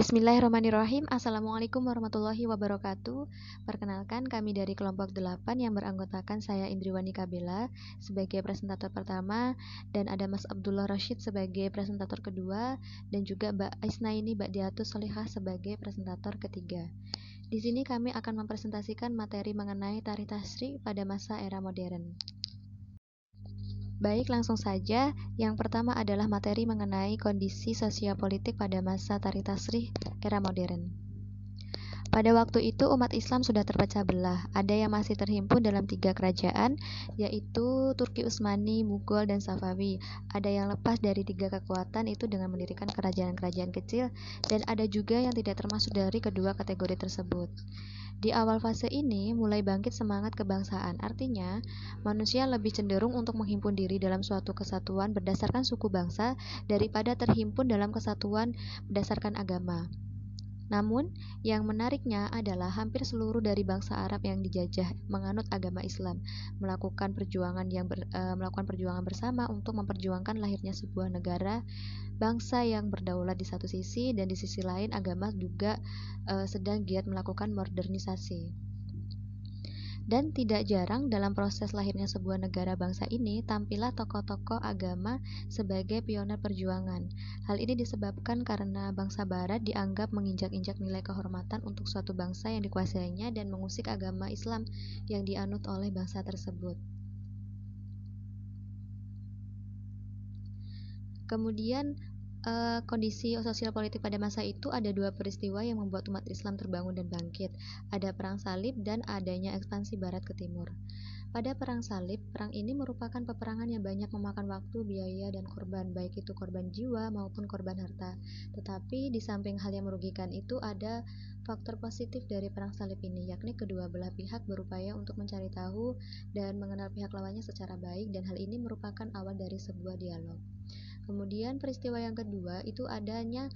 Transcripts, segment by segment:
Bismillahirrahmanirrahim. Assalamualaikum warahmatullahi wabarakatuh. Perkenalkan, kami dari kelompok 8 yang beranggotakan saya Indriwani Kabela sebagai presentator pertama dan ada Mas Abdullah Rashid sebagai presentator kedua dan juga Mbak Isnaini Badiatus Solihah sebagai presentator ketiga. Di sini kami akan mempresentasikan materi mengenai Tari Tasrih pada masa era modern. Baik, langsung saja. Yang pertama adalah materi mengenai kondisi sosial-politik pada masa Tari Tasrih era modern. Pada waktu itu umat Islam sudah terpecah belah. Ada yang masih terhimpun dalam 3 kerajaan, yaitu Turki Utsmani, Mughal, dan Safawi. Ada yang lepas dari 3 kekuatan itu dengan mendirikan kerajaan-kerajaan kecil, dan ada juga yang tidak termasuk dari kedua kategori tersebut. Di awal fase ini mulai bangkit semangat kebangsaan, artinya manusia lebih cenderung untuk menghimpun diri dalam suatu kesatuan berdasarkan suku bangsa daripada terhimpun dalam kesatuan berdasarkan agama. Namun, yang menariknya adalah hampir seluruh dari bangsa Arab yang dijajah menganut agama Islam, melakukan perjuangan bersama untuk memperjuangkan lahirnya sebuah negara bangsa yang berdaulat di satu sisi, dan di sisi lain agama juga sedang giat melakukan modernisasi. Dan tidak jarang dalam proses lahirnya sebuah negara bangsa ini tampillah tokoh-tokoh agama sebagai pioner perjuangan. Hal ini disebabkan karena bangsa barat dianggap menginjak-injak nilai kehormatan untuk suatu bangsa yang dikuasainya dan mengusik agama Islam yang dianut oleh bangsa tersebut. Kemudian kondisi sosial politik pada masa itu ada 2 peristiwa yang membuat umat Islam terbangun dan bangkit. Ada perang salib dan adanya ekspansi barat ke timur. Pada perang salib, perang ini merupakan peperangan yang banyak memakan waktu, biaya, dan korban, baik itu korban jiwa maupun korban harta. Tetapi di samping hal yang merugikan itu ada faktor positif dari perang salib ini, yakni kedua belah pihak berupaya untuk mencari tahu dan mengenal pihak lawannya secara baik, dan hal ini merupakan awal dari sebuah dialog. Kemudian peristiwa yang kedua itu adanya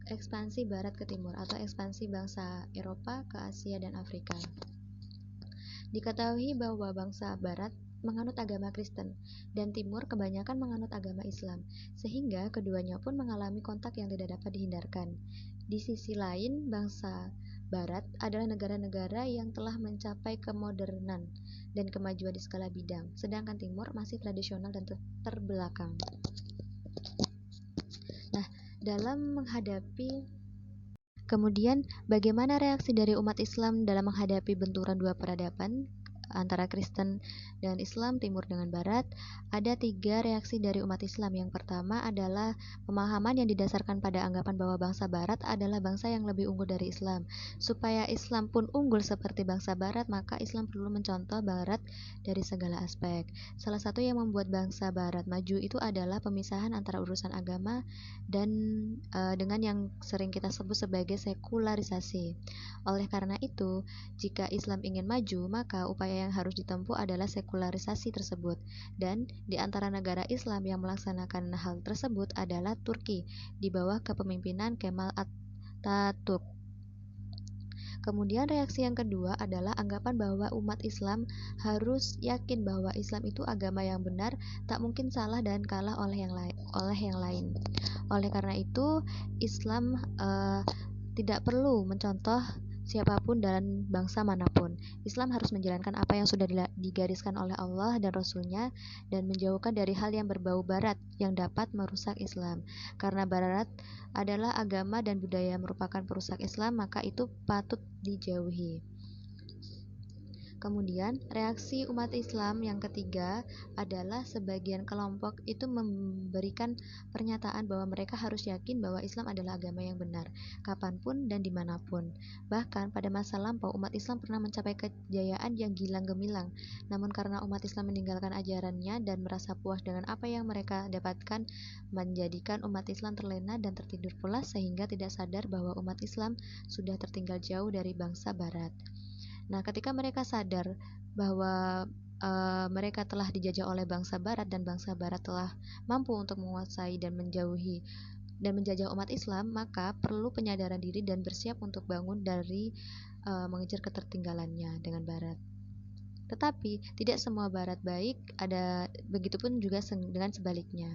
ekspansi barat ke timur atau ekspansi bangsa Eropa ke Asia dan Afrika. Diketahui bahwa bangsa barat menganut agama Kristen dan timur kebanyakan menganut agama Islam, sehingga keduanya pun mengalami kontak yang tidak dapat dihindarkan. Di sisi lain, bangsa barat adalah negara-negara yang telah mencapai kemodernan dan kemajuan di segala bidang, sedangkan timur masih tradisional dan terbelakang. Dalam menghadapi Kemudian, bagaimana reaksi dari umat Islam dalam menghadapi benturan 2 peradaban antara Kristen dan Islam, timur dengan barat? Ada 3 reaksi dari umat Islam. Yang pertama adalah pemahaman yang didasarkan pada anggapan bahwa bangsa barat adalah bangsa yang lebih unggul dari Islam. Supaya Islam pun unggul seperti bangsa barat, maka Islam perlu mencontoh barat dari segala aspek. Salah satu yang membuat bangsa barat maju itu adalah pemisahan antara urusan agama dan dengan yang sering kita sebut sebagai sekularisasi. Oleh karena itu, jika Islam ingin maju, maka upaya yang harus ditempuh adalah sekularisasi tersebut. Dan di antara negara Islam yang melaksanakan hal tersebut adalah Turki, di bawah kepemimpinan Kemal Atatürk. Kemudian reaksi yang kedua adalah anggapan bahwa umat Islam harus yakin bahwa Islam itu agama yang benar, tak mungkin salah dan kalah oleh yang lain. Oleh karena itu, Islam tidak perlu mencontoh siapapun dan bangsa manapun. Islam harus menjalankan apa yang sudah digariskan oleh Allah dan Rasul-Nya dan menjauhkan dari hal yang berbau barat yang dapat merusak Islam. Karena barat adalah agama dan budaya merupakan perusak Islam, maka itu patut dijauhi. Kemudian, reaksi umat Islam yang ketiga adalah sebagian kelompok itu memberikan pernyataan bahwa mereka harus yakin bahwa Islam adalah agama yang benar, kapanpun dan dimanapun. Bahkan pada masa lampau, umat Islam pernah mencapai kejayaan yang gilang gemilang. Namun karena umat Islam meninggalkan ajarannya dan merasa puas dengan apa yang mereka dapatkan, menjadikan umat Islam terlena dan tertidur pulas sehingga tidak sadar bahwa umat Islam sudah tertinggal jauh dari bangsa Barat. Nah, ketika mereka sadar bahwa mereka telah dijajah oleh bangsa Barat dan bangsa Barat telah mampu untuk menguasai dan menjajah umat Islam, maka perlu penyadaran diri dan bersiap untuk bangun dari mengejar ketertinggalannya dengan Barat. Tetapi tidak semua Barat baik, ada begitupun juga dengan sebaliknya.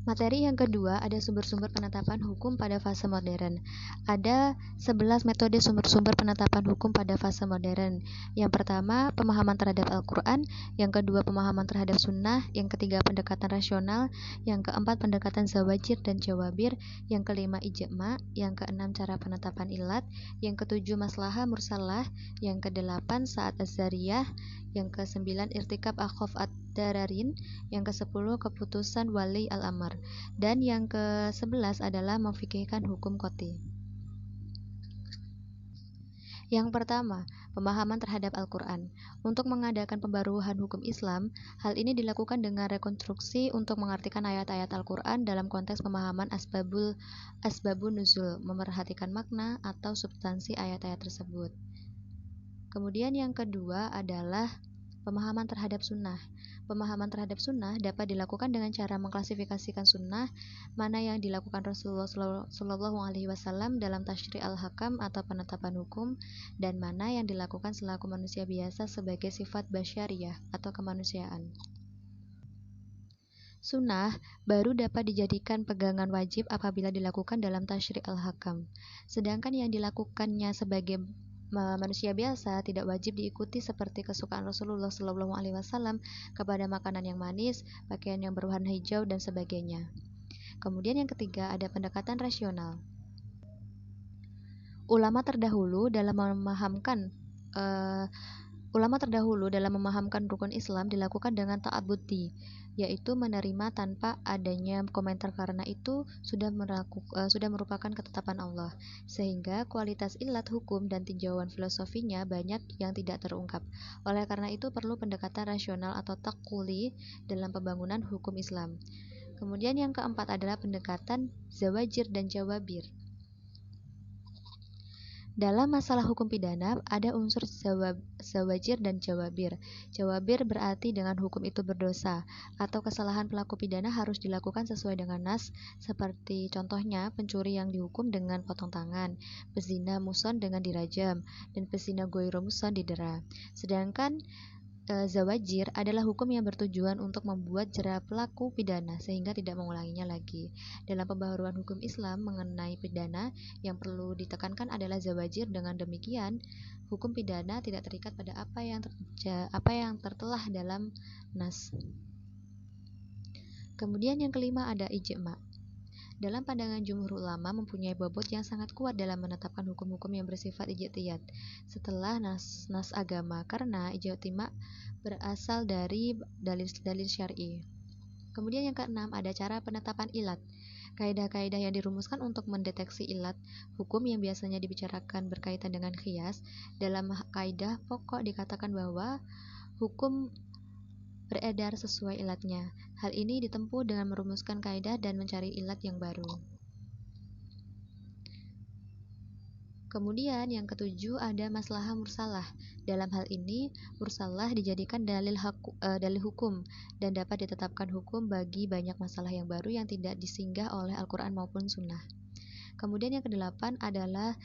Materi yang kedua ada sumber-sumber penetapan hukum pada fase modern. Ada 11 metode sumber-sumber penetapan hukum pada fase modern. Yang pertama, pemahaman terhadap Al-Quran. Yang kedua, pemahaman terhadap sunnah. Yang ketiga, pendekatan rasional. Yang keempat, pendekatan zawajir dan jawabir. Yang kelima, ijma'. Yang keenam, cara penetapan ilat. Yang ketujuh, maslahah mursalah. Yang kedelapan, saat az-zariyah. Yang kesembilan, irtikab akhaf ad-dararin. Yang ke-10 keputusan wali al-amr, dan yang ke-11 adalah memfikihkan hukum qoti. Yang pertama, pemahaman terhadap Al-Quran. Untuk mengadakan pembaruan hukum Islam, hal ini dilakukan dengan rekonstruksi untuk mengartikan ayat-ayat Al-Quran dalam konteks pemahaman asbabun nuzul, memerhatikan makna atau substansi ayat-ayat tersebut. Kemudian yang kedua adalah pemahaman terhadap sunnah. Pemahaman terhadap sunnah dapat dilakukan dengan cara mengklasifikasikan sunnah, mana yang dilakukan Rasulullah Shallallahu Alaihi Wasallam dalam tasyri' al-hakam atau penetapan hukum, dan mana yang dilakukan selaku manusia biasa sebagai sifat basyariyah atau kemanusiaan. Sunnah baru dapat dijadikan pegangan wajib apabila dilakukan dalam tasyri' al-hakam, sedangkan yang dilakukannya sebagai manusia biasa tidak wajib diikuti, seperti kesukaan Rasulullah Shallallahu Alaihi Wasallam kepada makanan yang manis, pakaian yang berwarna hijau, dan sebagainya. Kemudian yang ketiga ada pendekatan rasional. Ulama terdahulu dalam memahamkan rukun Islam dilakukan dengan taat budi, yaitu menerima tanpa adanya komentar, karena itu sudah merupakan ketetapan Allah, sehingga kualitas ilat hukum dan tinjauan filosofinya banyak yang tidak terungkap. Oleh karena itu perlu pendekatan rasional atau taquli dalam pembangunan hukum Islam. Kemudian yang keempat adalah pendekatan zawajir dan jawabir. Dalam masalah hukum pidana, ada unsur zawajir dan jawabir. Jawabir berarti dengan hukum itu berdosa, atau kesalahan pelaku pidana harus dilakukan sesuai dengan nas, seperti contohnya pencuri yang dihukum dengan potong tangan, pezina muson dengan dirajam, dan pezina goiro muson didera. Sedangkan zawajir adalah hukum yang bertujuan untuk membuat jera pelaku pidana sehingga tidak mengulanginya lagi. Dalam pembaharuan hukum Islam mengenai pidana, yang perlu ditekankan adalah zawajir. Dengan demikian, hukum pidana tidak terikat pada apa yang tertelah dalam nas. Kemudian yang kelima ada ijma'. Dalam pandangan jumhur ulama mempunyai bobot yang sangat kuat dalam menetapkan hukum-hukum yang bersifat ijtihad setelah nas agama, karena ijtima' berasal dari dalil syar'i. Kemudian yang keenam ada cara penetapan ilat. Kaidah-kaidah yang dirumuskan untuk mendeteksi ilat hukum yang biasanya dibicarakan berkaitan dengan qiyas. Dalam kaidah pokok dikatakan bahwa hukum beredar sesuai ilatnya. Hal ini ditempuh dengan merumuskan kaidah dan mencari ilat yang baru. Kemudian yang ketujuh ada maslahah mursalah. Dalam hal ini, mursalah dijadikan dalil hukum dan dapat ditetapkan hukum bagi banyak masalah yang baru yang tidak disinggah oleh Al-Quran maupun Sunnah. Kemudian yang kedelapan adalah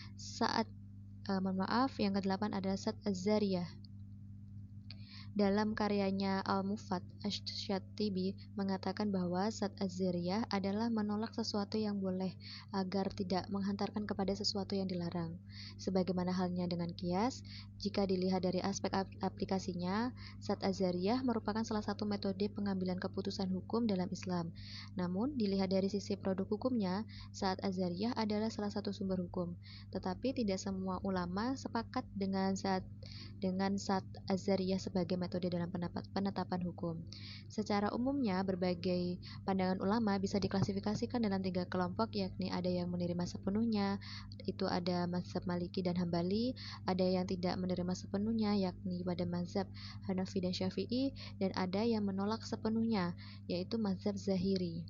yang kedelapan adalah saat az-zariyah. Dalam karyanya Al-Mufad, Asy-Syatibi mengatakan bahwa saat az-zariyah adalah menolak sesuatu yang boleh agar tidak menghantarkan kepada sesuatu yang dilarang. Sebagaimana halnya dengan qiyas, jika dilihat dari aspek aplikasinya, saat az-zariyah merupakan salah satu metode pengambilan keputusan hukum dalam Islam. Namun, dilihat dari sisi produk hukumnya, saat az-zariyah adalah salah satu sumber hukum. Tetapi tidak semua ulama sepakat dengan saat az-zariyah sebagai metode dalam penetapan hukum. Secara umumnya, berbagai pandangan ulama bisa diklasifikasikan dalam 3 kelompok, yakni ada yang menerima sepenuhnya, itu ada mazhab Maliki dan Hambali, ada yang tidak menerima sepenuhnya, yakni pada mazhab Hanafi dan Syafi'i, dan ada yang menolak sepenuhnya, yaitu mazhab Zahiri.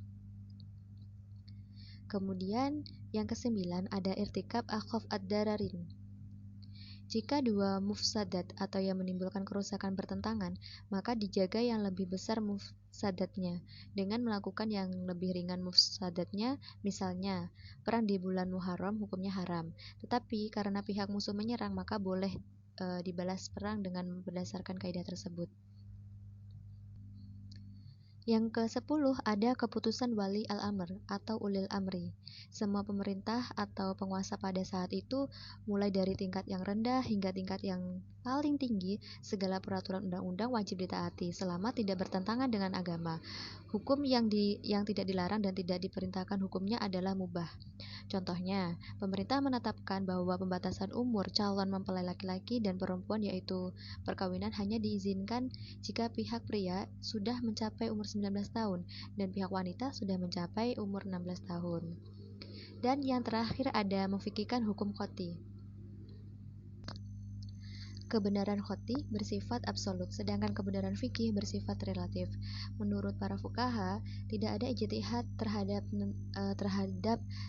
Kemudian yang kesembilan ada irtikab akhaf ad-dararin. Jika dua mufsadat atau yang menimbulkan kerusakan bertentangan, maka dijaga yang lebih besar mufsadatnya dengan melakukan yang lebih ringan mufsadatnya. Misalnya, perang di bulan Muharram hukumnya haram, tetapi karena pihak musuh menyerang maka boleh dibalas perang dengan berdasarkan kaidah tersebut. Yang ke-10 ada keputusan wali al-amr atau ulil amri. Semua pemerintah atau penguasa pada saat itu, mulai dari tingkat yang rendah hingga tingkat yang paling tinggi, segala peraturan undang-undang wajib ditaati selama tidak bertentangan dengan agama. Hukum yang tidak dilarang dan tidak diperintahkan hukumnya adalah mubah. Contohnya, pemerintah menetapkan bahwa pembatasan umur calon mempelai laki-laki dan perempuan yaitu perkawinan hanya diizinkan jika pihak pria sudah mencapai umur 19 tahun dan pihak wanita sudah mencapai umur 16 tahun. Dan yang terakhir ada memfikirkan hukum qoti. Kebenaran qoti bersifat absolut, sedangkan kebenaran fikih bersifat relatif. Menurut para fuqaha, tidak ada ijtihad terhadap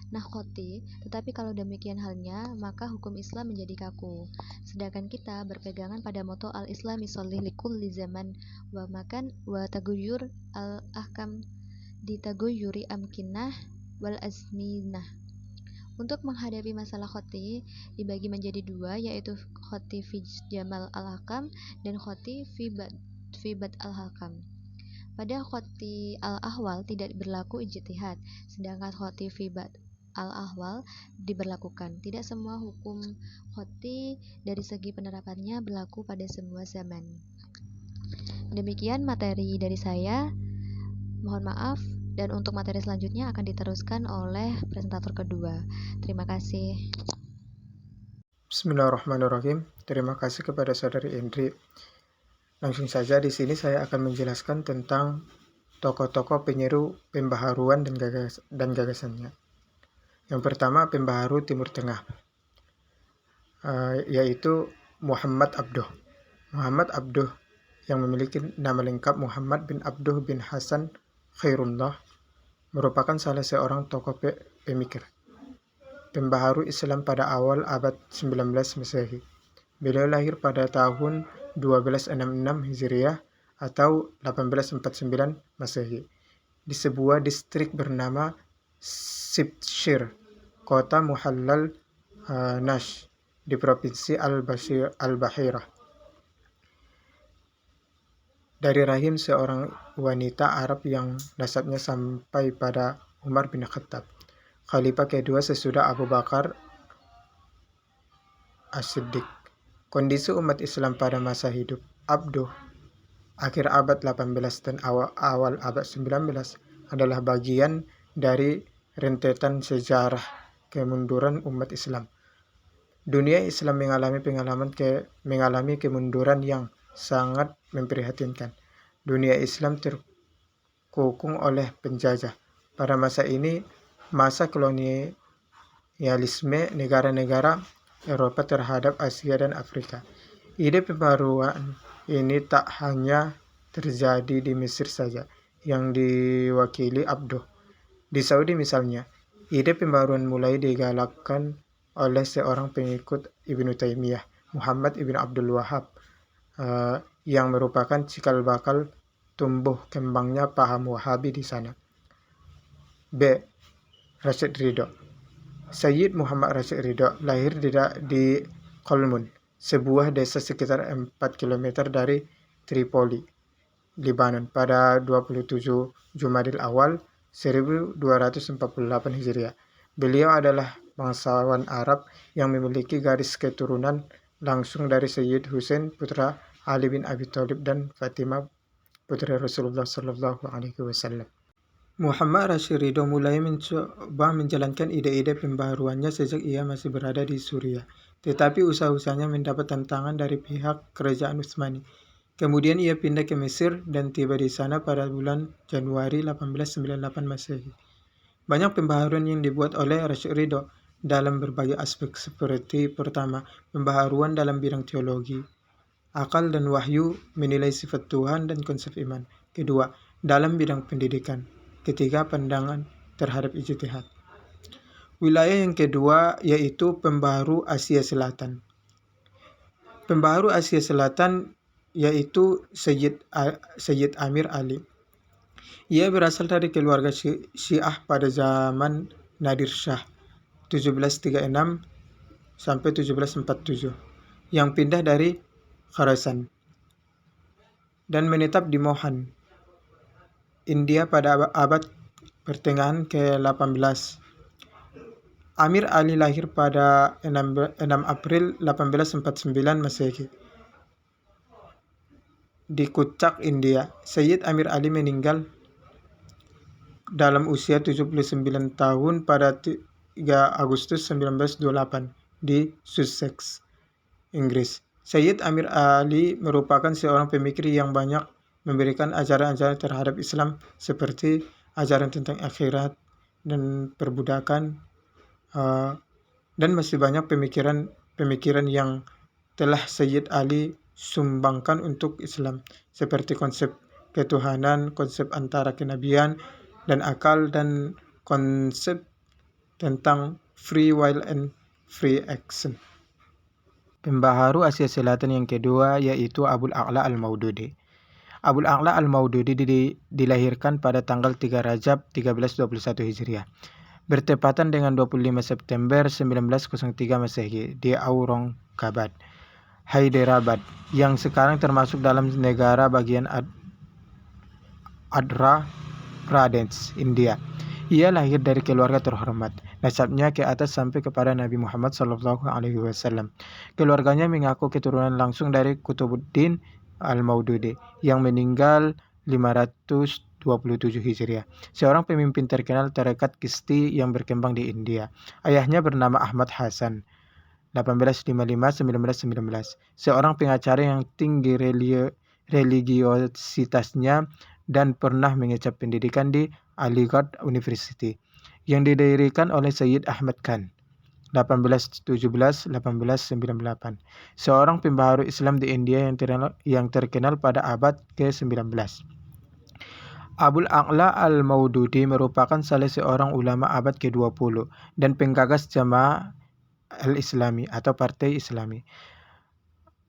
nah qoti, tetapi kalau demikian halnya, maka hukum Islam menjadi kaku. Sedangkan kita berpegangan pada moto al-Islami sholih likulli zaman wa makan wa taguyur al-ahkam ditaguyuri amkinah wal azminah. Untuk menghadapi masalah khoti dibagi menjadi dua, yaitu khoti fi jamal al-hakam dan khoti fi bad al-hakam. Pada khoti al-ahwal tidak berlaku ijtihad, sedangkan khoti fi bad al-ahwal diberlakukan. Tidak semua hukum khoti dari segi penerapannya berlaku pada semua zaman. Demikian materi dari saya. Mohon maaf. Dan untuk materi selanjutnya akan diteruskan oleh presentator kedua. Terima kasih. Bismillahirrahmanirrahim. Terima kasih kepada Saudari Indri. Langsung saja di sini saya akan menjelaskan tentang tokoh-tokoh penyeru pembaharuan dan gagasannya. Yang pertama, pembaharu Timur Tengah, yaitu Muhammad Abduh. Muhammad Abduh yang memiliki nama lengkap Muhammad bin Abduh bin Hasan Khairullah merupakan salah seorang tokoh pemikir pembaharu Islam pada awal abad 19 Masehi. Beliau lahir pada tahun 1266 Hijriah atau 1849 Masehi di sebuah distrik bernama Sibshir, kota Muhallal Nash di provinsi Al-Bahirah. Dari rahim seorang wanita Arab yang nasabnya sampai pada Umar bin Khattab, Khalifah kedua sesudah Abu Bakar As-Siddiq. Kondisi umat Islam pada masa hidup Abduh akhir abad 18 dan awal abad 19 adalah bagian dari rentetan sejarah kemunduran umat Islam. Dunia Islam mengalami kemunduran yang sangat memprihatinkan. Dunia Islam terkukung oleh penjajah. Pada masa ini, masa kolonialisme negara-negara Eropa terhadap Asia dan Afrika. Ide pembaruan ini tak hanya terjadi di Mesir saja, yang diwakili Abduh. Di Saudi misalnya, ide pembaruan mulai digalakkan oleh seorang pengikut Ibnu Taimiyah, Muhammad ibn Abdul Wahab, yang merupakan cikal bakal tumbuh kembangnya paham Wahabi di sana. B. Rashid Ridho. Sayyid Muhammad Rashid Ridho lahir di Qolmun, sebuah desa sekitar 4 km dari Tripoli, Lebanon, pada 27 Jumadil Awal 1248 Hijriah. Beliau adalah bangsawan Arab yang memiliki garis keturunan langsung dari Sayyid Husain putra Ali bin Abi Thalib dan Fatimah putri Rasulullah Sallallahu Alaihi Wasallam. Muhammad Rashid Ridho mulai mencoba menjalankan ide-ide pembaharuannya sejak ia masih berada di Suriah, tetapi usaha-usahanya mendapat tantangan dari pihak kerajaan Utsmani. Kemudian ia pindah ke Mesir dan tiba di sana pada bulan Januari 1898 Masehi. Banyak pembaharuan yang dibuat oleh Rashid Ridho dalam berbagai aspek seperti pertama, pembaharuan dalam bidang teologi, akal dan wahyu, menilai sifat Tuhan dan konsep iman. Kedua, dalam bidang pendidikan. Ketiga, pandangan terhadap ijtihad. Wilayah yang kedua yaitu pembaharu Asia Selatan. Pembaharu Asia Selatan yaitu Sayyid Amir Ali. Ia berasal dari keluarga Syiah pada zaman Nadir Shah 1736 sampai 1747 yang pindah dari Khorasan dan menetap di Mohan India pada abad pertengahan ke-18. Amir Ali lahir pada 6 April 1849 Masehi di Cuttack, India. Sayyid Amir Ali meninggal dalam usia 79 tahun pada 3 Agustus 1928 di Sussex, Inggris. Sayyid Amir Ali merupakan seorang pemikir yang banyak memberikan ajaran-ajaran terhadap Islam seperti ajaran tentang akhirat dan perbudakan, dan masih banyak pemikiran yang telah Sayyid Ali sumbangkan untuk Islam, seperti konsep ketuhanan, konsep antara kenabian dan akal, dan konsep tentang free will and free action. Pembaharu Asia Selatan yang kedua yaitu Abul A'la Al-Maududi. Abul A'la Al-Maududi dilahirkan pada tanggal 3 Rajab 1321 Hijriah, bertepatan dengan 25 September 1903 Masehi di Aurangabad, Hyderabad, yang sekarang termasuk dalam negara bagian Andhra Pradesh, India. Ia lahir dari keluarga terhormat. Nasabnya ke atas sampai kepada Nabi Muhammad SAW. Keluarganya mengaku keturunan langsung dari Kutubuddin Al-Maududi yang meninggal 527 Hijriah, seorang pemimpin terkenal tarekat Chishti yang berkembang di India. Ayahnya bernama Ahmad Hasan, 1855-1919, seorang pengacara yang tinggi religiositasnya dan pernah mengecap pendidikan di Aligarh University yang didirikan oleh Sayyid Ahmad Khan 1817-1898, seorang pembaharu Islam di India yang terkenal pada abad ke-19. Abul A'la Al-Maududi merupakan salah seorang ulama abad ke-20 dan penggagas Jamaah Al-Islami atau Partai Islami.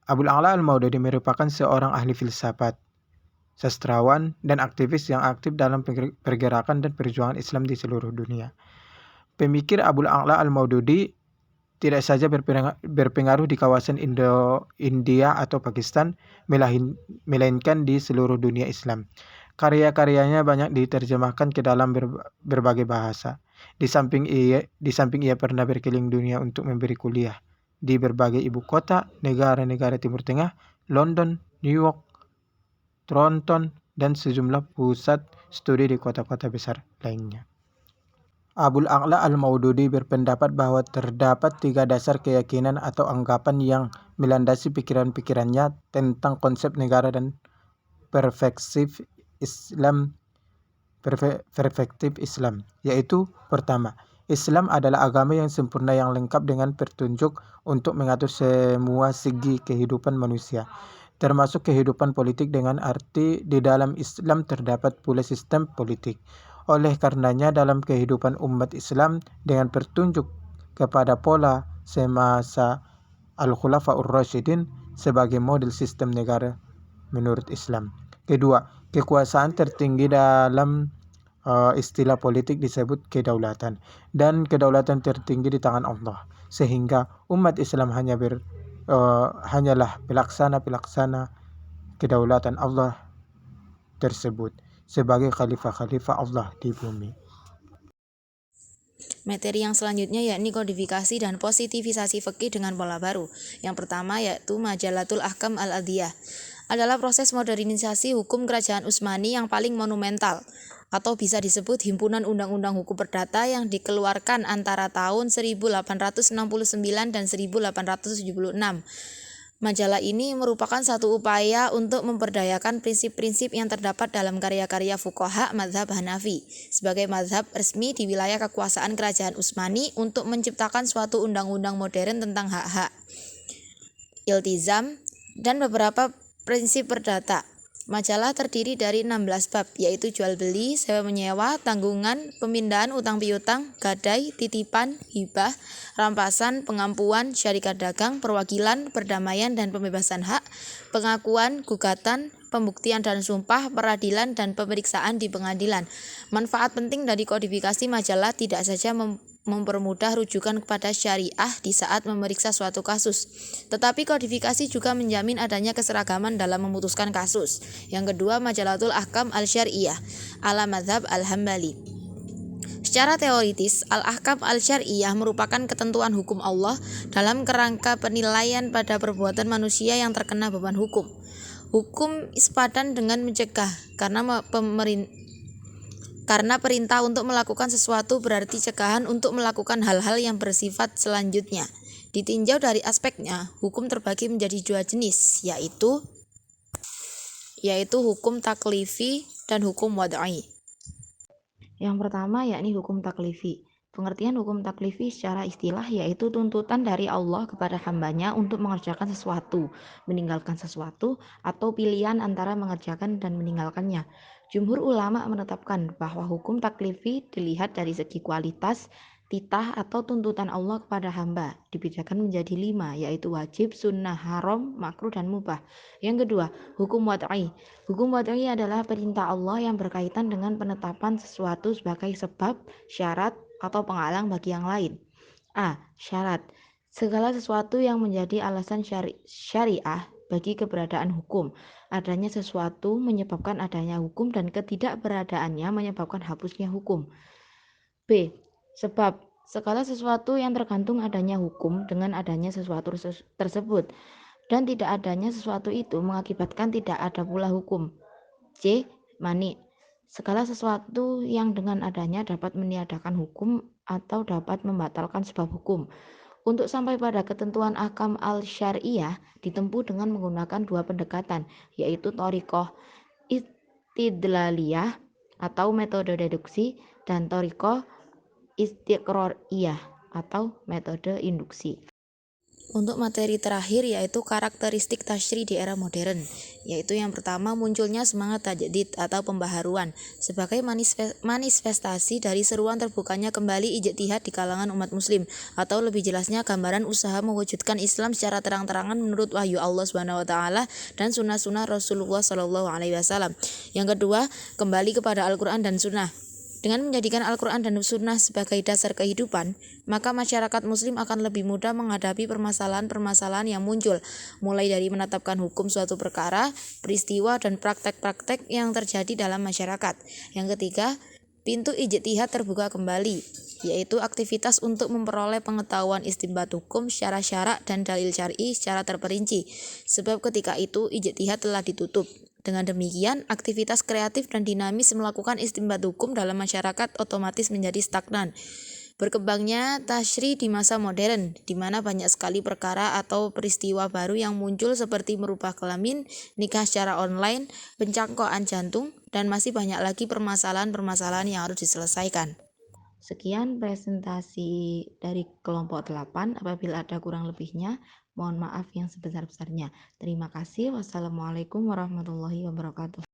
Abul A'la Al-Maududi merupakan seorang ahli filsafat, sastrawan, dan aktivis yang aktif dalam pergerakan dan perjuangan Islam di seluruh dunia. Pemikir Abul A'la Al-Maududi tidak saja berpengaruh di kawasan India atau Pakistan, melainkan di seluruh dunia Islam. Karya-karyanya banyak diterjemahkan ke dalam berbagai bahasa. Di samping ia pernah berkeliling dunia untuk memberi kuliah di berbagai ibu kota negara-negara Timur Tengah, London, New York, Toronto, dan sejumlah pusat studi di kota-kota besar lainnya. Abul A'la Al-Maududi berpendapat bahwa terdapat 3 dasar keyakinan atau anggapan yang melandasi pikiran-pikirannya tentang konsep negara dan perspektif Islam, yaitu pertama, Islam adalah agama yang sempurna yang lengkap dengan petunjuk untuk mengatur semua segi kehidupan manusia, termasuk kehidupan politik, dengan arti di dalam Islam terdapat pula sistem politik. Oleh karenanya dalam kehidupan umat Islam dengan petunjuk kepada pola semasa Al-Khulafaur Rasyidin sebagai model sistem negara menurut Islam. Kedua, kekuasaan tertinggi dalam istilah politik disebut kedaulatan, dan kedaulatan tertinggi di tangan Allah, sehingga umat Islam hanyalah pelaksana kedaulatan Allah tersebut sebagai khalifah-khalifah Allah di bumi. Materi yang selanjutnya yakni kodifikasi dan positivisasi fikih dengan pola baru. Yang pertama yaitu Majalatul Ahkam Al-Adiyah. Adalah proses modernisasi hukum kerajaan Utsmani yang paling monumental, atau bisa disebut himpunan undang-undang hukum perdata yang dikeluarkan antara tahun 1869 dan 1876. Majalah ini merupakan satu upaya untuk memperdayakan prinsip-prinsip yang terdapat dalam karya-karya fuqaha mazhab Hanafi sebagai mazhab resmi di wilayah kekuasaan kerajaan Utsmani untuk menciptakan suatu undang-undang modern tentang hak-hak, iltizam, dan beberapa prinsip perdata. Majalah terdiri dari 16 bab, yaitu jual beli, sewa menyewa, tanggungan, pemindahan utang piutang, gadai, titipan, hibah, rampasan, pengampuan, syarikat dagang, perwakilan, perdamaian dan pembebasan hak, pengakuan, gugatan, pembuktian dan sumpah, peradilan, dan pemeriksaan di pengadilan. Manfaat penting dari kodifikasi majalah tidak saja mempermudah rujukan kepada syariah di saat memeriksa suatu kasus, tetapi kodifikasi juga menjamin adanya keseragaman dalam memutuskan kasus. Yang kedua, Majalatul Ahkam al-Syar'iyah ala Madzhab al-Hambali. Secara teoritis, al-ahkam al-syar'iyah merupakan ketentuan hukum Allah dalam kerangka penilaian pada perbuatan manusia yang terkena beban hukum. Hukum sepadan dengan mencegah, karena perintah untuk melakukan sesuatu berarti cegahan untuk melakukan hal-hal yang bersifat selanjutnya. Ditinjau dari aspeknya, hukum terbagi menjadi dua jenis, yaitu hukum taklifi dan hukum wad'i. Yang pertama yakni hukum taklifi. Pengertian hukum taklifi secara istilah yaitu tuntutan dari Allah kepada hambanya untuk mengerjakan sesuatu, meninggalkan sesuatu, atau pilihan antara mengerjakan dan meninggalkannya. Jumhur ulama menetapkan bahwa hukum taklifi dilihat dari segi kualitas, titah atau tuntutan Allah kepada hamba, dibedakan menjadi 5, yaitu wajib, sunnah, haram, makruh, dan mubah. Yang kedua, hukum wad'i. Hukum wad'i adalah perintah Allah yang berkaitan dengan penetapan sesuatu sebagai sebab, syarat, atau penghalang bagi yang lain. A. Syarat. Segala sesuatu yang menjadi alasan syariah bagi keberadaan hukum. Adanya sesuatu menyebabkan adanya hukum dan ketidakberadaannya menyebabkan hapusnya hukum. B. Sebab. Segala sesuatu yang tergantung adanya hukum dengan adanya sesuatu tersebut, dan tidak adanya sesuatu itu mengakibatkan tidak ada pula hukum. C. Mani. Segala sesuatu yang dengan adanya dapat meniadakan hukum atau dapat membatalkan sebab hukum. Untuk sampai pada ketentuan ahkam al-syar'iyah ditempuh dengan menggunakan dua pendekatan, yaitu thoriqah istidlaliyah atau metode deduksi dan thoriqah istiqroriyah atau metode induksi. Untuk materi terakhir yaitu karakteristik tasyri di era modern, yaitu yang pertama munculnya semangat tajdid atau pembaharuan sebagai manifestasi dari seruan terbukanya kembali ijtihad di kalangan umat muslim, atau lebih jelasnya gambaran usaha mewujudkan Islam secara terang-terangan menurut wahyu Allah SWT dan sunnah-sunnah Rasulullah SAW. Yang kedua, kembali kepada Al-Quran dan Sunnah. Dengan menjadikan Al-Quran dan Sunnah sebagai dasar kehidupan, maka masyarakat muslim akan lebih mudah menghadapi permasalahan-permasalahan yang muncul, mulai dari menetapkan hukum suatu perkara, peristiwa, dan praktek-praktek yang terjadi dalam masyarakat. Yang ketiga, pintu ijtihad terbuka kembali, yaitu aktivitas untuk memperoleh pengetahuan istinbat hukum secara syarak dan dalil syar'i secara terperinci, sebab ketika itu ijtihad telah ditutup. Dengan demikian, aktivitas kreatif dan dinamis melakukan istinbat hukum dalam masyarakat otomatis menjadi stagnan. Berkembangnya tasyri di masa modern, di mana banyak sekali perkara atau peristiwa baru yang muncul seperti merubah kelamin, nikah secara online, pencangkokan jantung, dan masih banyak lagi permasalahan-permasalahan yang harus diselesaikan. Sekian presentasi dari kelompok 8. Apabila ada kurang lebihnya, mohon maaf yang sebesar-besarnya. Terima kasih. Wassalamualaikum warahmatullahi wabarakatuh.